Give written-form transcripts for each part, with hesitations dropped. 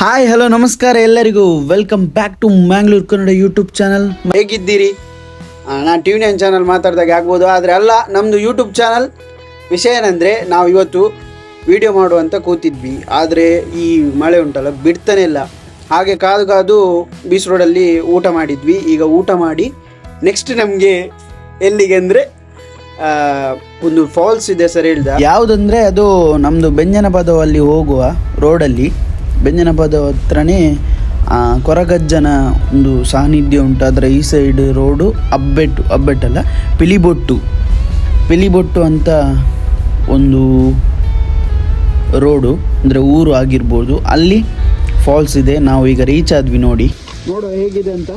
Hi hello ನಮಸ್ಕಾರ ಎಲ್ಲರಿಗೂ welcome back to Mangalore Kannada YouTube channel. ಹೇಗಿದ್ದೀರಿ? ನಾನು TV9 ಚಾನಲ್ ಮಾತಾಡಿದಾಗ ಆಗ್ಬೋದು, ಆದರೆ ಅಲ್ಲ, ನಮ್ಮದು ಯೂಟ್ಯೂಬ್ ಚಾನಲ್. ವಿಷಯ ಏನಂದರೆ, ನಾವು ಇವತ್ತು ವಿಡಿಯೋ ಮಾಡುವಂತ ಕೂತಿದ್ವಿ, ಆದರೆ ಈ ಮಳೆ ಉಂಟಲ್ಲ ಬಿಡ್ತಾನೆ ಇಲ್ಲ. ಹಾಗೆ ಕಾದು ಕಾದು ಬೀಚ್ ರೋಡಲ್ಲಿ ಊಟ ಮಾಡಿದ್ವಿ. ಈಗ ಊಟ ಮಾಡಿ ನೆಕ್ಸ್ಟ್ ನಮಗೆ ಎಲ್ಲಿಗೆ ಅಂದರೆ ಒಂದು ಫಾಲ್ಸ್ ಇದೆ ಸರ್ ಹೇಳ್ದ. ಯಾವುದಂದರೆ ಅದು ನಮ್ಮದು ಬೆಂಜನಪದವಲ್ಲಿ ಹೋಗುವ ರೋಡಲ್ಲಿ, ಬೆಂಜನಪದ ಹತ್ರನೇ ಕೊರಗಜ್ಜನ ಒಂದು ಸಾನ್ನಿಧ್ಯ ಉಂಟು. ಅದರ ಈ ಸೈಡ್ ರೋಡು ಅಬ್ಬೆಟ್ಟಲ್ಲ, ಪಿಲಿಬೊಟ್ಟು ಅಂತ ಒಂದು ರೋಡು, ಅಂದರೆ ಊರು ಆಗಿರ್ಬೋದು. ಅಲ್ಲಿ ಫಾಲ್ಸ್ ಇದೆ. ನಾವು ಈಗ ರೀಚ್ ಆದ್ವಿ. ನೋಡುವ ಹೇಗಿದೆ ಅಂತ.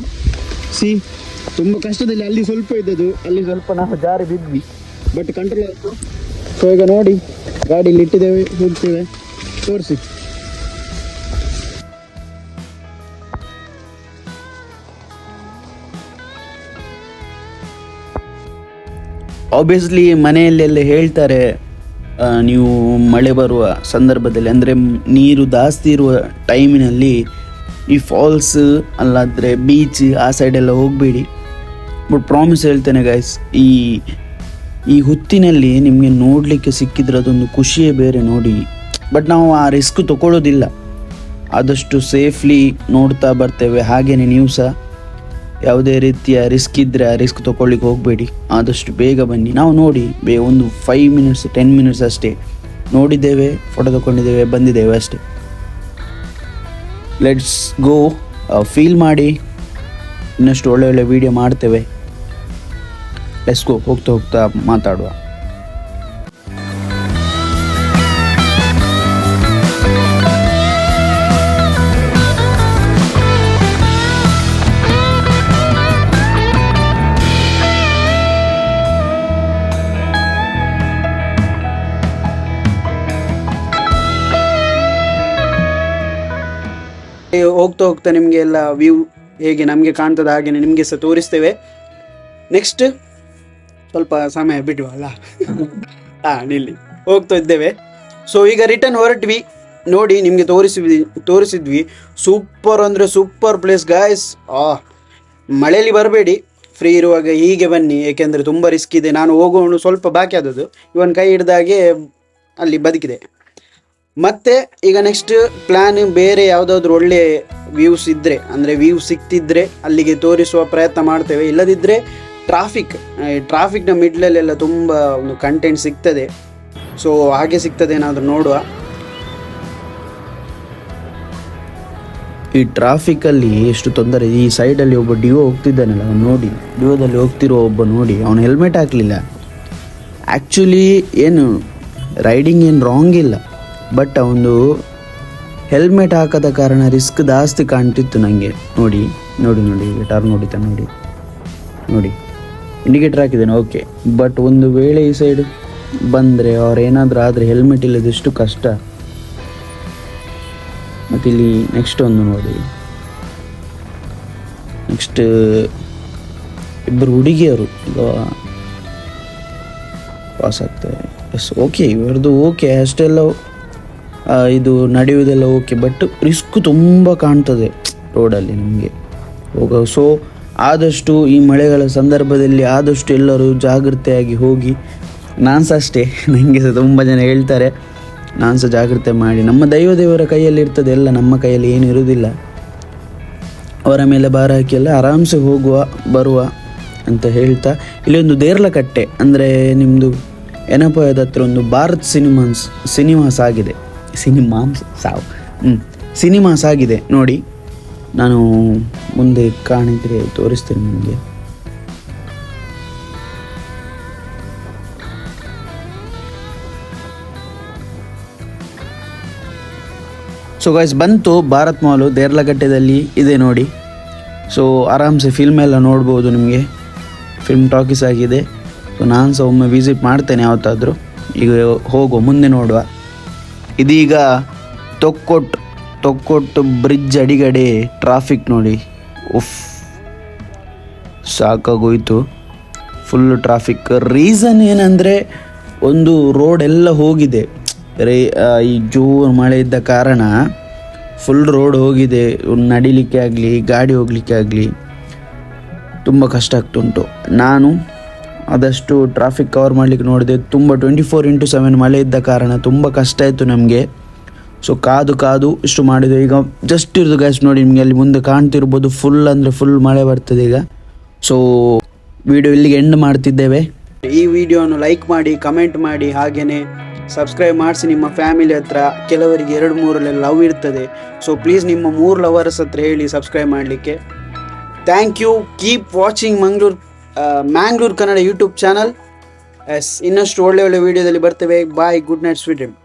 ತುಂಬ ಕಷ್ಟದಲ್ಲಿ ಅಲ್ಲಿ ಸ್ವಲ್ಪ ಇದ್ದದ್ದು, ಅಲ್ಲಿ ಸ್ವಲ್ಪ ನಾವು ಜಾರಿ ಬಿದ್ವಿ, ಬಟ್ ಕಂಟ್ರೋಲ್ ಆಯಿತು. ಸೊ ಈಗ ನೋಡಿ, ಗಾಡಿಯಲ್ಲಿ ಇಟ್ಟಿದ್ದೇವೆ, ಹೋಗ್ತೇವೆ, ತೋರಿಸಿ. ಆಬ್ವಿಯಸ್ಲಿ ಮನೆಯಲ್ಲೆಲ್ಲ ಹೇಳ್ತಾರೆ, ನೀವು ಮಳೆ ಬರುವ ಸಂದರ್ಭದಲ್ಲಿ, ಅಂದರೆ ನೀರು ಜಾಸ್ತಿ ಇರುವ ಟೈಮಿನಲ್ಲಿ ಈ ಫಾಲ್ಸ್ ಅಲ್ಲಾದರೆ ಬೀಚ್ ಆ ಸೈಡೆಲ್ಲ ಹೋಗಬೇಡಿ. ಬಟ್ ಪ್ರಾಮಿಸ್ ಹೇಳ್ತೇನೆ ಗೈಸ್, ಈ ಹೊತ್ತಿನಲ್ಲಿ ನಿಮಗೆ ನೋಡಲಿಕ್ಕೆ ಸಿಕ್ಕಿದ್ರೆ ಅದೊಂದು ಖುಷಿಯೇ ಬೇರೆ ನೋಡಿ. ಬಟ್ ನಾವು ಆ ರಿಸ್ಕ್ ತಗೊಳ್ಳೋದಿಲ್ಲ, ಆದಷ್ಟು ಸೇಫ್ಲಿ ನೋಡ್ತಾ ಬರ್ತೇವೆ. ಹಾಗೆಯೇ ನೀವು ಸಹ ಯಾವುದೇ ರೀತಿಯ ರಿಸ್ಕ್ ಇದ್ದರೆ ಆ ರಿಸ್ಕ್ ತೊಗೊಳ್ಳಿಕ್ಕೆ ಹೋಗಬೇಡಿ, ಆದಷ್ಟು ಬೇಗ ಬನ್ನಿ. ನಾವು ನೋಡಿ ಒಂದು 5 ಮಿನಿಟ್ಸ್ 10 ಮಿನಿಟ್ಸ್ ಅಷ್ಟೇ ನೋಡಿದ್ದೇವೆ, ಫೋಟೋ ತಗೊಂಡಿದ್ದೇವೆ, ಬಂದಿದ್ದೇವೆ ಅಷ್ಟೇ. ಲೆಟ್ಸ್ ಗೋ, ಫೀಲ್ ಮಾಡಿ, ಇನ್ನಷ್ಟು ಒಳ್ಳೆ ವಿಡಿಯೋ ಮಾಡ್ತೇವೆ. ಲೆಟ್ಸ್ ಗೋ, ಹೋಗ್ತಾ ಮಾತಾಡುವ. ಹೋಗ್ತಾ ನಿಮಗೆ ಎಲ್ಲ ವ್ಯೂ ಹೇಗೆ ನಮಗೆ ಕಾಣ್ತದೆ ಹಾಗೆಯೇ ನಿಮಗೆ ಸಹ ತೋರಿಸ್ತೇವೆ. ನೆಕ್ಸ್ಟ್ ಸ್ವಲ್ಪ ಸಮಯ ಬಿಡುವಲ್ಲ, ನಿಲ್ಲಿ ಹೋಗ್ತಾ ಇದ್ದೇವೆ. ಸೊ ಈಗ ರಿಟರ್ನ್ ಹೊರಟ್ವಿ. ನೋಡಿ ನಿಮಗೆ ತೋರಿಸಿದ್ವಿ. ಸೂಪರ್ ಅಂದರೆ ಸೂಪರ್ ಪ್ಲೇಸ್ ಗಾಯ್ಸ್. ಮಳೆಯಲ್ಲಿ ಬರಬೇಡಿ, ಫ್ರೀ ಇರುವಾಗ ಹೀಗೆ ಬನ್ನಿ, ಏಕೆಂದರೆ ತುಂಬ ರಿಸ್ಕ್ ಇದೆ. ನಾನು ಹೋಗೋಣ ಸ್ವಲ್ಪ ಬಾಕಿ ಆದದ್ದು, ಇವನ್ ಕೈ ಹಿಡ್ದಾಗೆ ಅಲ್ಲಿ ಬದುಕಿದೆ. ಮತ್ತು ಈಗ ನೆಕ್ಸ್ಟ್ ಪ್ಲ್ಯಾನ್ ಬೇರೆ ಯಾವುದಾದ್ರೂ ಒಳ್ಳೆ ವ್ಯೂಸ್ ಇದ್ದರೆ, ಅಂದರೆ ವ್ಯೂ ಸಿಕ್ತಿದ್ರೆ ಅಲ್ಲಿಗೆ ತೋರಿಸುವ ಪ್ರಯತ್ನ ಮಾಡ್ತೇವೆ. ಇಲ್ಲದಿದ್ದರೆ ಟ್ರಾಫಿಕ್ನ ಮಿಡ್ಲಲ್ಲೆಲ್ಲ ತುಂಬ ಒಂದು ಕಂಟೆಂಟ್ ಸಿಗ್ತದೆ. ಸೊ ಹಾಗೆ ಸಿಗ್ತದೆ ಏನಾದರೂ ನೋಡುವ. ಈ ಟ್ರಾಫಿಕಲ್ಲಿ ಎಷ್ಟು ತೊಂದರೆ. ಈ ಸೈಡಲ್ಲಿ ಒಬ್ಬ ಡಿವೋ ಹೋಗ್ತಿದ್ದಾನಲ್ಲ, ಅವನು ನೋಡಿ, ಡಿವೋದಲ್ಲಿ ಹೋಗ್ತಿರೋ ಒಬ್ಬ ನೋಡಿ, ಅವನು ಹೆಲ್ಮೆಟ್ ಹಾಕಲಿಲ್ಲ. ಆ್ಯಕ್ಚುಲಿ ಏನು ರೈಡಿಂಗ್ ಏನು ರಾಂಗ್ ಇಲ್ಲ, ಬಟ್ ಅವನು ಹೆಲ್ಮೆಟ್ ಹಾಕದ ಕಾರಣ ರಿಸ್ಕ್ ಜಾಸ್ತಿ ಕಾಣ್ತಿತ್ತು ನನಗೆ. ನೋಡಿ ಟರ್ನ್ ನೋಡಿತಾ, ನೋಡಿ ಇಂಡಿಕೇಟರ್ ಹಾಕಿದ್ದೇನೆ, ಓಕೆ. ಬಟ್ ಒಂದು ವೇಳೆ ಈ ಸೈಡ್ ಬಂದರೆ ಅವ್ರೇನಾದರೂ ಆದರೆ ಹೆಲ್ಮೆಟ್ ಇಲ್ಲದಷ್ಟು ಕಷ್ಟ. ಮತ್ತು ಇಲ್ಲಿ ನೆಕ್ಸ್ಟ್ ಒಂದು ನೋಡಿ, ನೆಕ್ಸ್ಟ್ ಇಬ್ಬರು ಹುಡುಗಿಯರು ಈಗ ಪಾಸ್ ಆಗ್ತಾರೆ. ಎಸ್, ಓಕೆ, ಇವರದು ಓಕೆ, ಅಷ್ಟೆಲ್ಲ ಇದು ನಡೆಯುವುದೆಲ್ಲ ಓಕೆ. ಬಟ್ ರಿಸ್ಕ್ ತುಂಬ ಕಾಣ್ತದೆ ರೋಡಲ್ಲಿ ನಮಗೆ ಹೋಗೋ. ಸೊ ಆದಷ್ಟು ಈ ಮಳೆಗಳ ಸಂದರ್ಭದಲ್ಲಿ ಆದಷ್ಟು ಎಲ್ಲರೂ ಜಾಗ್ರತೆಯಾಗಿ ಹೋಗಿ. ನಾನು ಸಹ ಅಷ್ಟೇ, ನನಗೆ ಸಹ ತುಂಬ ಜನ ಹೇಳ್ತಾರೆ, ನಾನು ಸಹ ಜಾಗ್ರತೆ ಮಾಡಿ. ನಮ್ಮ ದೇವರ ಕೈಯಲ್ಲಿ ಇರ್ತದೆ, ಎಲ್ಲ ನಮ್ಮ ಕೈಯಲ್ಲಿ ಏನು ಇರುವುದಿಲ್ಲ. ಅವರ ಮೇಲೆ ಭಾರ ಹಾಕಿ ಎಲ್ಲ ಆರಾಮ್ಸೆ ಬರುವ ಅಂತ ಹೇಳ್ತಾ, ಇಲ್ಲಿ ಒಂದು ದೇರ್ಲಕಟ್ಟೆ ಅಂದರೆ ನಿಮ್ಮದು ಎನಪೋಯದ ಹತ್ರ ಒಂದು ಭಾರತ್ ಸಿನಿಮಾಸ್ ಆಗಿದೆ. ಸಿನಿಮಾಸ್ ಆಗಿದೆ ನೋಡಿ. ನಾನು ಮುಂದೆ ಕಾಣಿದ್ರೆ ತೋರಿಸ್ತೇನೆ ನಿಮಗೆ. ಸೊ ಗೈಸ್, ಬಂತು ಭಾರತ್ ಮಾಲು, ದೇರ್ಲಗಟ್ಟೆದಲ್ಲಿ ಇದೆ ನೋಡಿ. ಸೊ ಆರಾಮ್ಸೆ ಫಿಲ್ಮ್ ಎಲ್ಲ ನೋಡ್ಬೋದು ನಿಮಗೆ. ಫಿಲ್ಮ್ ಟಾಕೀಸ್ ಆಗಿದೆ. ಸೊ ನಾನು ಸಹ ಒಮ್ಮೆ ವಿಸಿಟ್ ಮಾಡ್ತೇನೆ ಯಾವತ್ತಾದರೂ. ಈಗ ಹೋಗೋ ಮುಂದೆ ನೋಡುವ. ಇದೀಗ ತೊಕ್ಕೊಟ್ಟು ಬ್ರಿಡ್ಜ್ ಅಡಿಗಡೆ ಟ್ರಾಫಿಕ್ ನೋಡಿ, ಸಾಕಾಗೋಯ್ತು, ಫುಲ್ಲು ಟ್ರಾಫಿಕ್. ರೀಸನ್ ಏನಂದರೆ, ಒಂದು ರೋಡ್ ಎಲ್ಲ ಹೋಗಿದೆ, ಈ ಜೋರು ಮಳೆ ಇದ್ದ ಕಾರಣ ಫುಲ್ ರೋಡ್ ಹೋಗಿದೆ, ನಡಿಲಿಕ್ಕೆ ಆಗಲಿ ಗಾಡಿ ಹೋಗಲಿಕ್ಕೆ ಆಗಲಿ ತುಂಬ ಕಷ್ಟ ಆಗ್ತುಂಟು. ನಾನು ಆದಷ್ಟು ಟ್ರಾಫಿಕ್ ಕವರ್ ಮಾಡಲಿಕ್ಕೆ ನೋಡಿದೆ, ತುಂಬ 24/7 ಮಳೆ ಇದ್ದ ಕಾರಣ ತುಂಬ ಕಷ್ಟ ಆಯಿತು ನಮಗೆ. ಸೊ ಕಾದು ಇಷ್ಟು ಮಾಡಿದೆ. ಈಗ ಜಸ್ಟ್ ಇರೋದು ಗ್ಯಾಸ್ ನೋಡಿ, ನಿಮಗೆ ಅಲ್ಲಿ ಮುಂದೆ ಕಾಣ್ತಿರ್ಬೋದು, ಫುಲ್ ಅಂದರೆ ಫುಲ್ ಮಳೆ ಬರ್ತದೆ ಈಗ. ಸೊ ವಿಡಿಯೋ ಇಲ್ಲಿಗೆ ಎಂಡ್ ಮಾಡ್ತಿದ್ದೇವೆ. ಈ ವಿಡಿಯೋನು ಲೈಕ್ ಮಾಡಿ, ಕಮೆಂಟ್ ಮಾಡಿ, ಹಾಗೆಯೇ ಸಬ್ಸ್ಕ್ರೈಬ್ ಮಾಡಿಸಿ. ನಿಮ್ಮ ಫ್ಯಾಮಿಲಿ ಹತ್ರ ಕೆಲವರಿಗೆ 2-3 ಲವ್ ಇರ್ತದೆ. ಸೊ ಪ್ಲೀಸ್ ನಿಮ್ಮ 3 ಲವರ್ಸ್ ಹತ್ರ ಹೇಳಿ ಸಬ್ಸ್ಕ್ರೈಬ್ ಮಾಡಲಿಕ್ಕೆ. Thank you. Keep watching Mangalore Kannada YouTube channel. ಇನ್ನಷ್ಟು ಒಳ್ಳೆ ವಿಡಿಯೋದಲ್ಲಿ ಬರ್ತೇವೆ. Bye, good night, sweet dream.